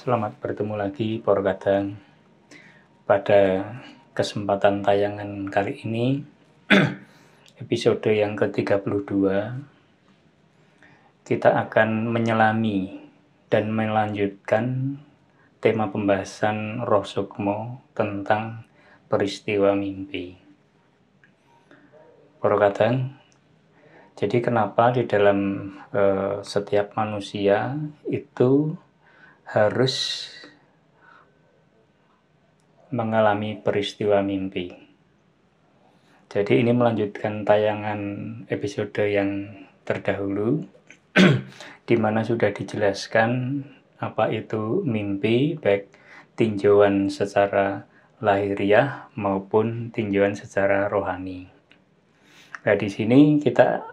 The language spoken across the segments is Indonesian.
Selamat bertemu lagi Por Kadang. Pada kesempatan tayangan kali ini episode yang ke-32 kita akan menyelami dan melanjutkan tema pembahasan Roh Sukmo tentang peristiwa mimpi. Por Kadang, jadi kenapa di dalam setiap manusia itu harus mengalami peristiwa mimpi. Jadi ini melanjutkan tayangan episode yang terdahulu di mana sudah dijelaskan apa itu mimpi, baik tinjauan secara lahiriah maupun tinjauan secara rohani. Nah, di sini kita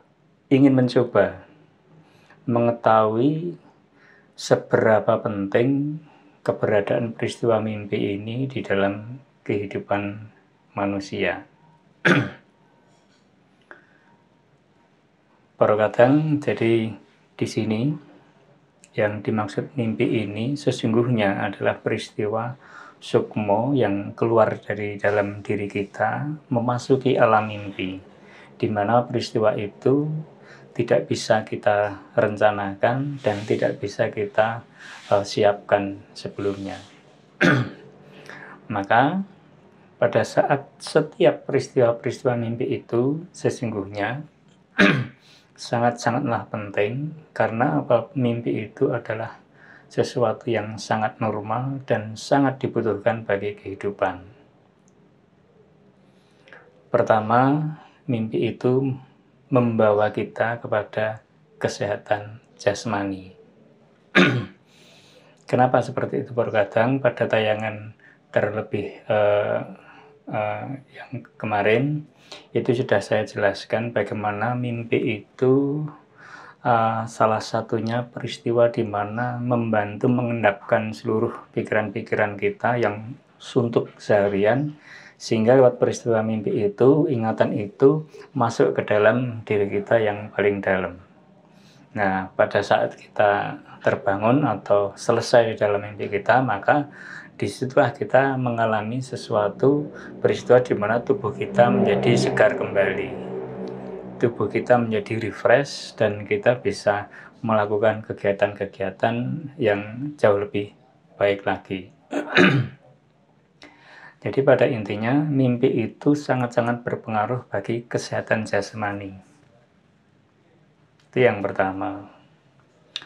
ingin mencoba mengetahui seberapa penting keberadaan peristiwa mimpi ini di dalam kehidupan manusia. Por Kadang, jadi di sini yang dimaksud mimpi ini sesungguhnya adalah peristiwa sukmo yang keluar dari dalam diri kita memasuki alam mimpi, di mana peristiwa itu tidak bisa kita rencanakan dan tidak bisa kita siapkan sebelumnya. Maka pada saat setiap peristiwa-peristiwa mimpi itu sesungguhnya sangat-sangatlah penting, karena mimpi itu adalah sesuatu yang sangat normal dan sangat dibutuhkan bagi kehidupan. Pertama, mimpi itu membawa kita kepada kesehatan jasmani. Kenapa seperti itu Por Kadang? Pada tayangan terlebih yang kemarin itu sudah saya jelaskan bagaimana mimpi itu salah satunya peristiwa di mana membantu mengendapkan seluruh pikiran-pikiran kita yang suntuk seharian, sehingga lewat peristiwa mimpi itu, ingatan itu masuk ke dalam diri kita yang paling dalam. Nah, pada saat kita terbangun atau selesai di dalam mimpi kita, maka disitulah kita mengalami sesuatu peristiwa di mana tubuh kita menjadi segar kembali, tubuh kita menjadi refresh, dan kita bisa melakukan kegiatan-kegiatan yang jauh lebih baik lagi. Jadi pada intinya mimpi itu sangat-sangat berpengaruh bagi kesehatan jasmani. Itu yang pertama.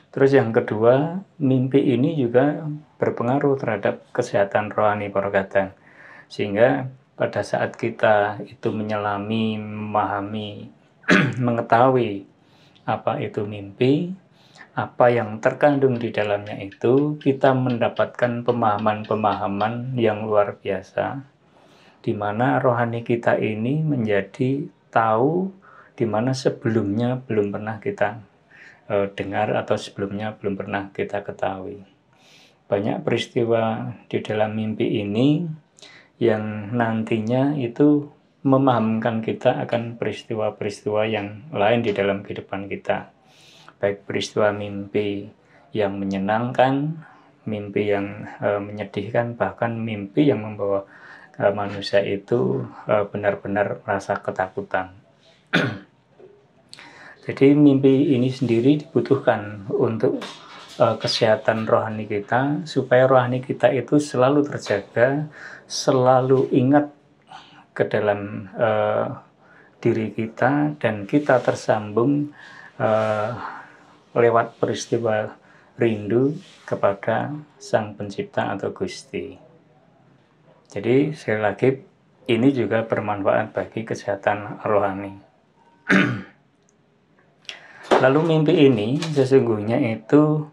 Terus yang kedua, mimpi ini juga berpengaruh terhadap kesehatan rohani Por Kadang. Sehingga pada saat kita itu menyelami, memahami, mengetahui apa itu mimpi, apa yang terkandung di dalamnya itu, kita mendapatkan pemahaman-pemahaman yang luar biasa, di mana rohani kita ini menjadi tahu di mana sebelumnya belum pernah kita dengar atau sebelumnya belum pernah kita ketahui. Banyak peristiwa di dalam mimpi ini yang nantinya itu memahamkan kita akan peristiwa-peristiwa yang lain di dalam kehidupan kita, baik peristiwa mimpi yang menyenangkan, mimpi yang menyedihkan, bahkan mimpi yang membawa manusia itu benar-benar merasa ketakutan. Jadi mimpi ini sendiri dibutuhkan untuk kesehatan rohani kita, supaya rohani kita itu selalu terjaga, selalu ingat ke dalam diri kita, dan kita tersambung lewat peristiwa rindu kepada Sang Pencipta atau Gusti. Jadi sekali lagi, ini juga bermanfaat bagi kesehatan rohani. Lalu mimpi ini sesungguhnya itu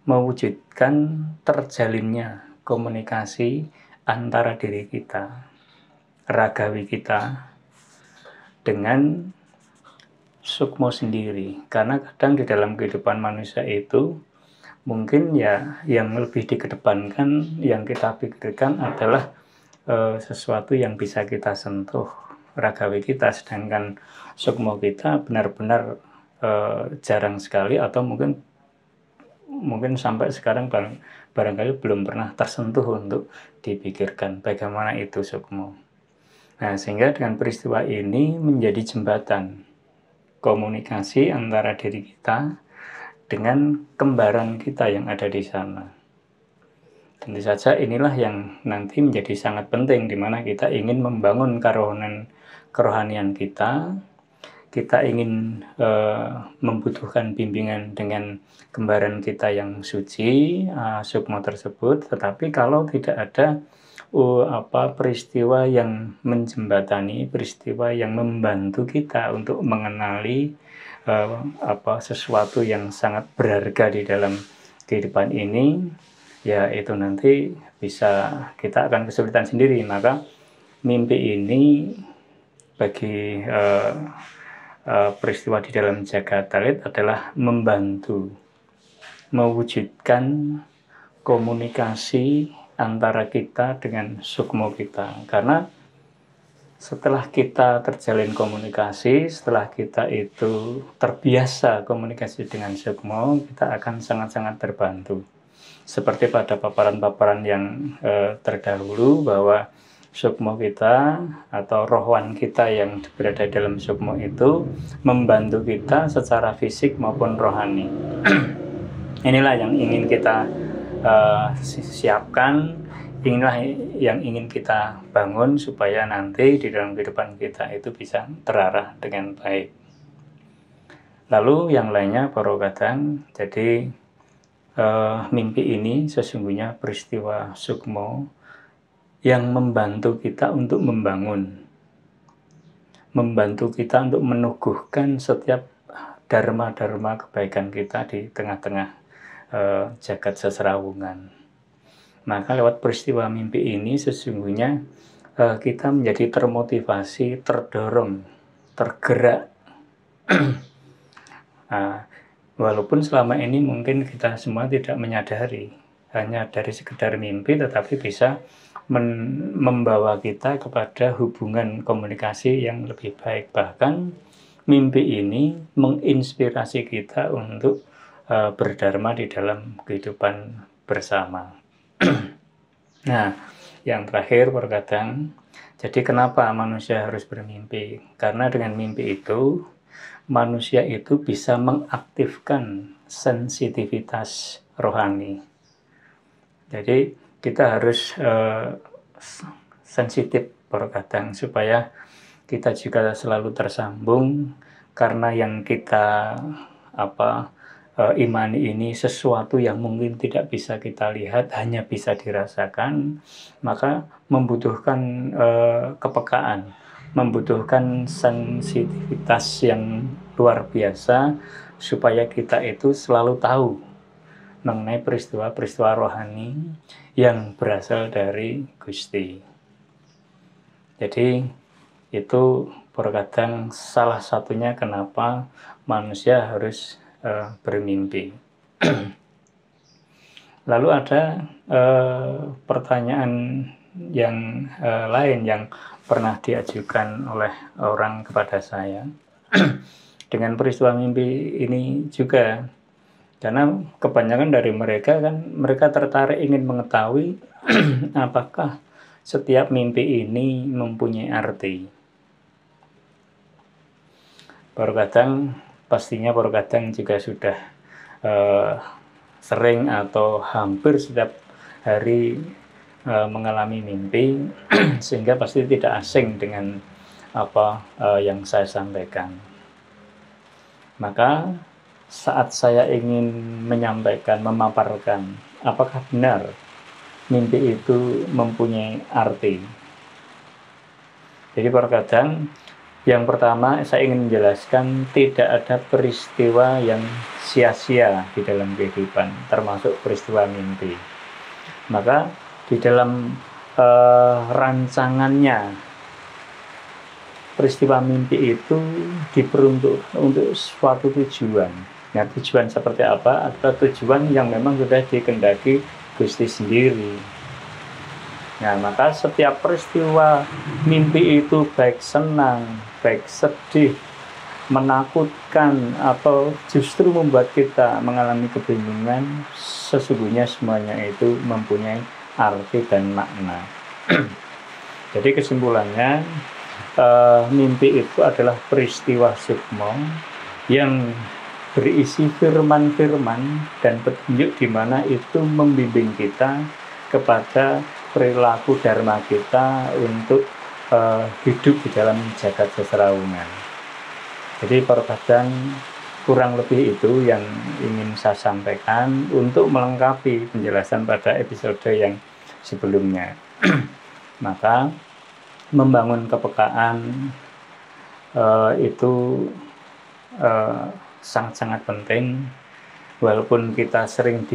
mewujudkan terjalinnya komunikasi antara diri kita, ragawi kita, dengan sukmo sendiri. Karena kadang di dalam kehidupan manusia itu mungkin ya yang lebih dikedepankan, yang kita pikirkan adalah sesuatu yang bisa kita sentuh, ragawi kita, sedangkan sukmo kita benar-benar jarang sekali atau mungkin mungkin sampai sekarang barangkali belum pernah tersentuh untuk dipikirkan bagaimana itu sukmo. Nah, sehingga dengan peristiwa ini menjadi jembatan komunikasi antara diri kita dengan kembaran kita yang ada di sana. Tentu saja inilah yang nanti menjadi sangat penting, di mana kita ingin membangun kerohanian kita ingin membutuhkan bimbingan dengan kembaran kita yang suci, sukmo tersebut. Tetapi kalau tidak ada peristiwa yang menjembatani, peristiwa yang membantu kita untuk mengenali sesuatu yang sangat berharga di dalam kehidupan ini, ya itu nanti bisa kita akan kesulitan sendiri. Maka mimpi ini bagi peristiwa di dalam jagat talit adalah membantu mewujudkan komunikasi antara kita dengan sukmo kita. Karena setelah kita terjalin komunikasi, setelah kita itu terbiasa komunikasi dengan sukmo, kita akan sangat-sangat terbantu. Seperti pada paparan-paparan yang terdahulu, bahwa sukmo kita atau rohwan kita yang berada dalam sukmo itu membantu kita secara fisik maupun rohani. Inilah yang ingin kita siapkan, inilah yang ingin kita bangun supaya nanti di dalam kehidupan kita itu bisa terarah dengan baik. Lalu yang lainnya para kadang, jadi mimpi ini sesungguhnya peristiwa sukmo yang membantu kita untuk membantu kita untuk meneguhkan setiap dharma-dharma kebaikan kita di tengah-tengah jagat seserawungan. Maka lewat peristiwa mimpi ini sesungguhnya kita menjadi termotivasi, terdorong, tergerak. Walaupun selama ini mungkin kita semua tidak menyadari, hanya dari sekedar mimpi, tetapi bisa membawa kita kepada hubungan komunikasi yang lebih baik. Bahkan mimpi ini menginspirasi kita untuk berdharma di dalam kehidupan bersama. Nah, yang terakhir perkataan, jadi kenapa manusia harus bermimpi? Karena dengan mimpi itu manusia itu bisa mengaktifkan sensitivitas rohani. Jadi kita harus sensitif perkataan supaya kita juga selalu tersambung, karena yang kita imani ini sesuatu yang mungkin tidak bisa kita lihat, hanya bisa dirasakan, maka membutuhkan kepekaan, membutuhkan sensitivitas yang luar biasa supaya kita itu selalu tahu mengenai peristiwa-peristiwa rohani yang berasal dari Gusti. Jadi itu terkadang salah satunya kenapa manusia harus bermimpi. Lalu ada pertanyaan yang lain yang pernah diajukan oleh orang kepada saya dengan peristiwa mimpi ini juga. Karena kebanyakan dari mereka tertarik ingin mengetahui apakah setiap mimpi ini mempunyai arti. Pastinya juga sudah sering atau hampir setiap hari mengalami mimpi, sehingga pasti tidak asing dengan apa yang saya sampaikan. Maka saat saya ingin menyampaikan, memaparkan apakah benar mimpi itu mempunyai arti. Jadi terkadang yang pertama saya ingin menjelaskan tidak ada peristiwa yang sia-sia di dalam kehidupan, termasuk peristiwa mimpi. Maka di dalam rancangannya peristiwa mimpi itu diperuntukkan untuk suatu tujuan. Nah, tujuan seperti apa? Adalah tujuan yang memang sudah dikehendaki Gusti sendiri. Nah, maka setiap peristiwa mimpi itu baik senang, baik sedih, menakutkan atau justru membuat kita mengalami kebingungan, sesungguhnya semuanya itu mempunyai arti dan makna. Jadi kesimpulannya, mimpi itu adalah peristiwa sukmo yang berisi firman-firman dan petunjuk di mana itu membimbing kita kepada perilaku dharma kita untuk hidup di dalam jagat sesrawungan. Jadi perkataan kurang lebih itu yang ingin saya sampaikan untuk melengkapi penjelasan pada episode yang sebelumnya. Maka membangun kepekaan itu sangat-sangat penting, walaupun kita sering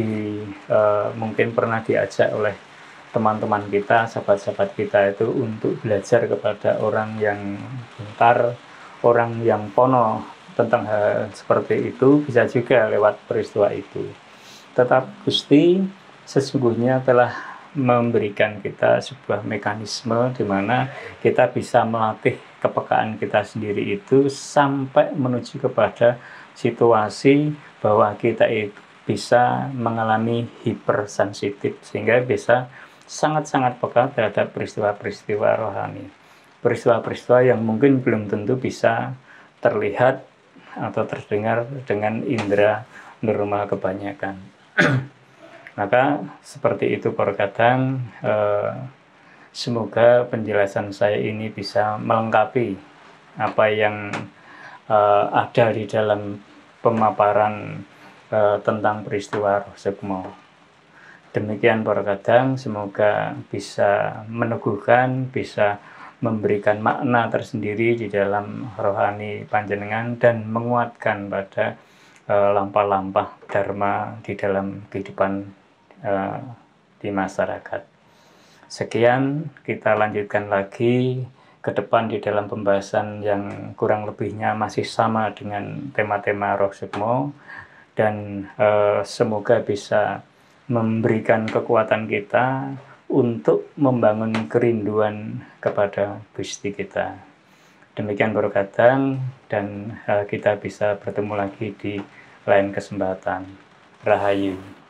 mungkin pernah diajak oleh teman-teman kita, sahabat-sahabat kita itu untuk belajar kepada orang yang pintar, orang yang pono tentang hal seperti itu, bisa juga lewat peristiwa itu. Tetap Gusti sesungguhnya telah memberikan kita sebuah mekanisme di mana kita bisa melatih kepekaan kita sendiri itu sampai menuju kepada situasi bahwa kita itu bisa mengalami hipersensitif, sehingga bisa sangat-sangat peka terhadap peristiwa-peristiwa rohani, peristiwa-peristiwa yang mungkin belum tentu bisa terlihat atau terdengar dengan indera normal kebanyakan. Maka seperti itu perkataan, semoga penjelasan saya ini bisa melengkapi apa yang ada di dalam pemaparan tentang peristiwa Roh Sukmo. Demikian perkataan, semoga bisa meneguhkan, bisa memberikan makna tersendiri di dalam rohani panjenengan dan menguatkan pada lampah-lampah dharma di dalam kehidupan di masyarakat. Sekian, kita lanjutkan lagi ke depan di dalam pembahasan yang kurang lebihnya masih sama dengan tema-tema Roh Sukmo, dan semoga bisa memberikan kekuatan kita untuk membangun kerinduan kepada Gusti kita. Demikian perkataan, dan kita bisa bertemu lagi di lain kesempatan. Rahayu.